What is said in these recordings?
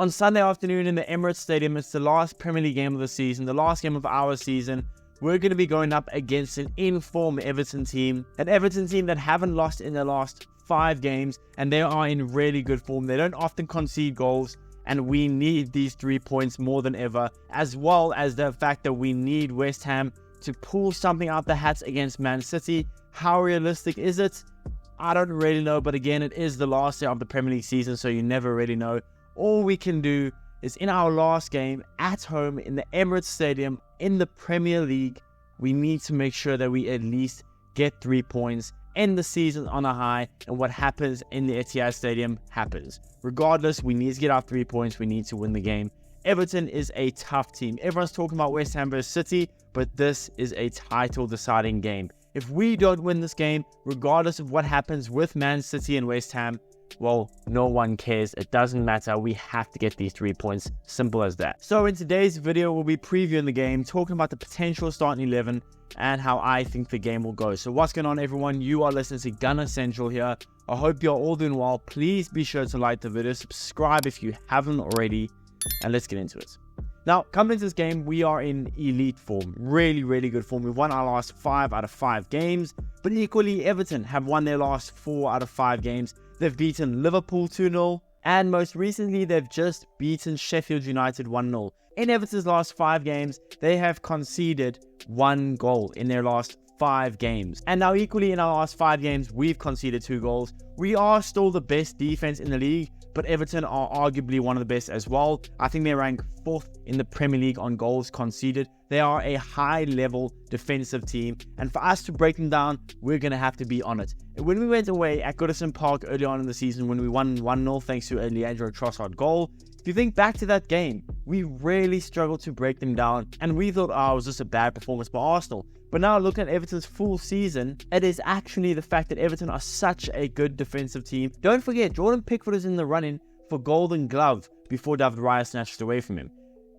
On Sunday afternoon in the Emirates Stadium, it's the last Premier League game of the season, the last game of our season. We're going to be going up against an in-form Everton team. An Everton team that haven't lost in their last 5 games, and they are in really good form. They don't often concede goals, and we need these 3 points more than ever, as well as the fact that we need West Ham to pull something out the hats against Man City. How realistic is it? I don't really know, but again, it is the last day of the Premier League season, so you never really know. All we can do is in our last game at home in the Emirates Stadium in the Premier League, we need to make sure that we at least get 3 points, end the season on a high, and what happens in the Etihad Stadium happens. Regardless, we need to get our 3 points, we need to win the game. Everton is a tough team. Everyone's talking about West Ham vs City, but this is a title deciding game. If we don't win this game, regardless of what happens with Man City and West Ham, well, no one cares. It doesn't matter. We have to get these 3 points. Simple as that. So in today's video, we'll be previewing the game, talking about the potential starting 11 and how I think the game will go. So what's going on, everyone? You are listening to Gunner Central here. I hope you're all doing well. Please be sure to like the video, subscribe if you haven't already, and let's get into it. Now, coming into this game, we are in elite form. Really, really good form. We've won our last 5 out of 5 games, but equally, Everton have won their last 4 out of 5 games. They've beaten Liverpool 2-0, and most recently, they've just beaten Sheffield United 1-0. In Everton's last 5 games, they have conceded 1 goal in their last 5 games. And now equally in our last 5 games, we've conceded 2 goals. We are still the best defense in the league, but Everton are arguably one of the best as well. I think they rank 4th in the Premier League on goals conceded. They are a high-level defensive team, and for us to break them down, we're going to have to be on it. When we went away at Goodison Park early on in the season, when we won 1-0 thanks to a Leandro Trossard goal, if you think back to that game, we really struggled to break them down, and we thought, it was just a bad performance by Arsenal. But now looking at Everton's full season, it is actually the fact that Everton are such a good defensive team. Don't forget, Jordan Pickford is in the running for Golden Glove before David Raya snatched it away from him.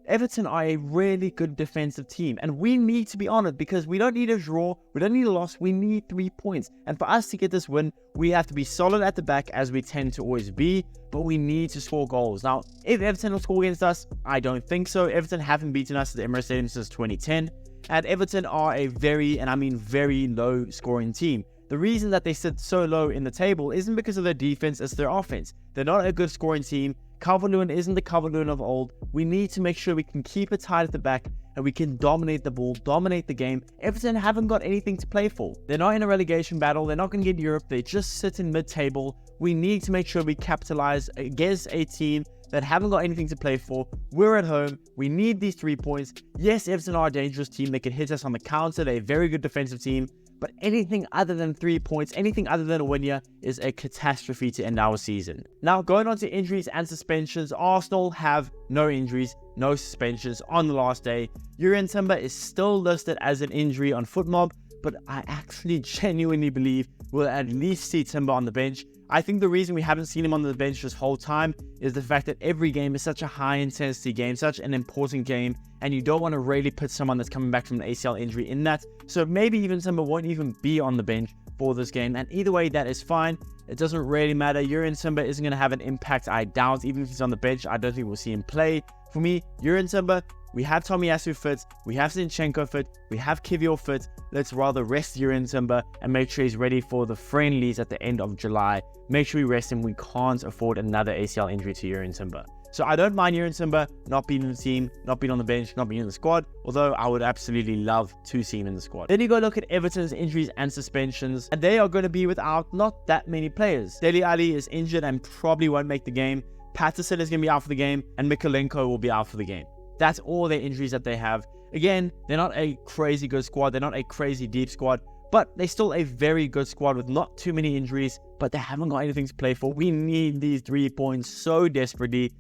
Everton are a really good defensive team, and we need to be on it because we don't need a draw, we don't need a loss, we need 3 points. And for us to get this win, we have to be solid at the back as we tend to always be, but we need to score goals. Now, if Everton will score against us, I don't think so. Everton haven't beaten us at the Emirates Stadium since 2010, and Everton are a very, and I mean very low scoring team. The reason that they sit so low in the table isn't because of their defense, it's their offense. They're not a good scoring team. Calvert-Lewin isn't the Calvert-Lewin of old. We need to make sure we can keep it tight at the back and we can dominate the ball, dominate the game. Everton haven't got anything to play for. They're not in a relegation battle. They're not going to get Europe. They just sit in mid-table. We need to make sure we capitalize against a team that haven't got anything to play for. We're at home. We need these 3 points. Yes, Everton are a dangerous team. They can hit us on the counter. They're a very good defensive team. But anything other than 3 points, anything other than a win here is a catastrophe to end our season. Now, going on to injuries and suspensions, Arsenal have no injuries, no suspensions on the last day. Umar Simba is still listed as an injury on FootMob, but I actually genuinely believe we'll at least see Timber on the bench. I think the reason we haven't seen him on the bench this whole time is the fact that every game is such a high intensity game, such an important game, and you don't want to really put someone that's coming back from an ACL injury in that. So maybe even Simba won't even be on the bench for this game, and either way, that is fine. It doesn't really matter. Umar Simba isn't going to have an impact, I doubt. Even if he's on the bench, I don't think we'll see him play. For me, Umar Simba, we have Tomiyasu fit, we have Zinchenko fit, we have Kivior fit. Let's rather rest Umar Simba and make sure he's ready for the friendlies at the end of July. Make sure we rest him. We can't afford another ACL injury to Umar Simba. So I don't mind Umar Simba not being in the team, not being on the bench, not being in the squad, although I would absolutely love to see him in the squad. Then you go look at Everton's injuries and suspensions, and they are going to be without not that many players. Dele Alli is injured and probably won't make the game. Patterson is going to be out for the game, and Mikolenko will be out for the game. That's all their injuries that they have. Again, they're not a crazy good squad, they're not a crazy deep squad, but they're still a very good squad with not too many injuries, but they haven't got anything to play for. We need these 3 points so desperately.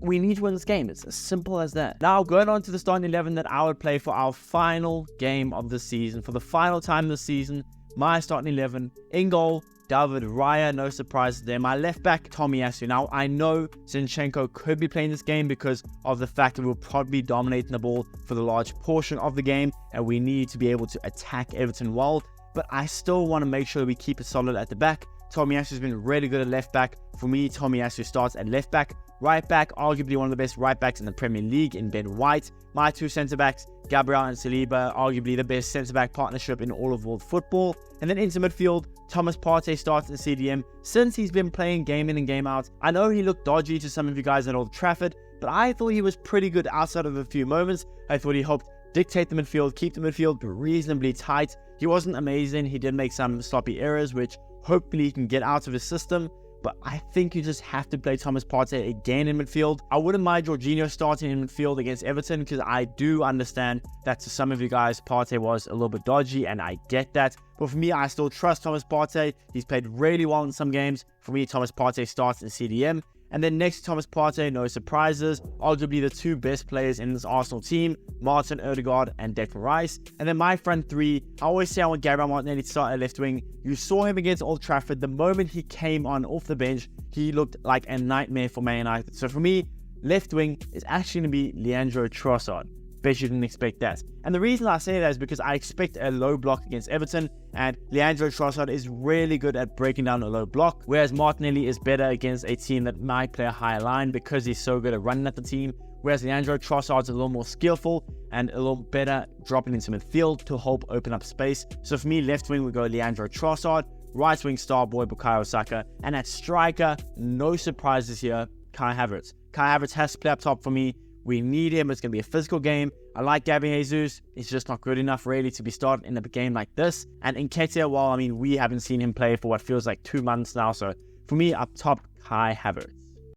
We need to win this game. It's as simple as that. Now, going on to the starting 11 that I would play for our final game of the season. For the final time this season, my starting 11, in goal, David Raya, no surprises there. My left back, Tomiyasu. Now, I know Zinchenko could be playing this game because of the fact that we'll probably be dominating the ball for the large portion of the game, and we need to be able to attack Everton well. But I still want to make sure we keep it solid at the back. Tomiyasu's been really good at left back. For me, Tomiyasu starts at left back. Right back, arguably one of the best right backs in the Premier League in Ben White. My two centre backs, Gabriel and Saliba, arguably the best centre back partnership in all of world football. And then into midfield, Thomas Partey starts at CDM since he's been playing game in and game out. I know he looked dodgy to some of you guys at Old Trafford, but I thought he was pretty good outside of a few moments. I thought he helped dictate the midfield, keep the midfield reasonably tight. He wasn't amazing. He did make some sloppy errors, which hopefully he can get out of his system. But I think you just have to play Thomas Partey again in midfield. I wouldn't mind Jorginho starting in midfield against Everton because I do understand that to some of you guys, Partey was a little bit dodgy and I get that. But for me, I still trust Thomas Partey. He's played really well in some games. For me, Thomas Partey starts in CDM. And then next to Thomas Partey, no surprises, arguably the two best players in this Arsenal team, Martin Odegaard and Declan Rice. And then my front three, I always say I want Gabriel Martinelli to start at left wing. You saw him against Old Trafford. The moment he came on off the bench, he looked like a nightmare for Man United. So for me, left wing is actually going to be Leandro Trossard. Bet you didn't expect that. And the reason I say that is because I expect a low block against Everton, and Leandro Trossard is really good at breaking down a low block, whereas Martinelli is better against a team that might play a higher line because he's so good at running at the team, whereas Leandro Trossard is a little more skillful and a little better dropping into midfield to help open up space. So for me, left wing we go Leandro Trossard, right wing star boy Bukayo Saka, and at striker, no surprises here, Kai Havertz. Kai Havertz has to play up top for me. We need him. It's going to be a physical game. I like Gabby Jesus. He's just not good enough really to be started in a game like this. And Nketiah, well, I mean, we haven't seen him play for what feels like 2 months now. So for me, up top, Kai Havertz.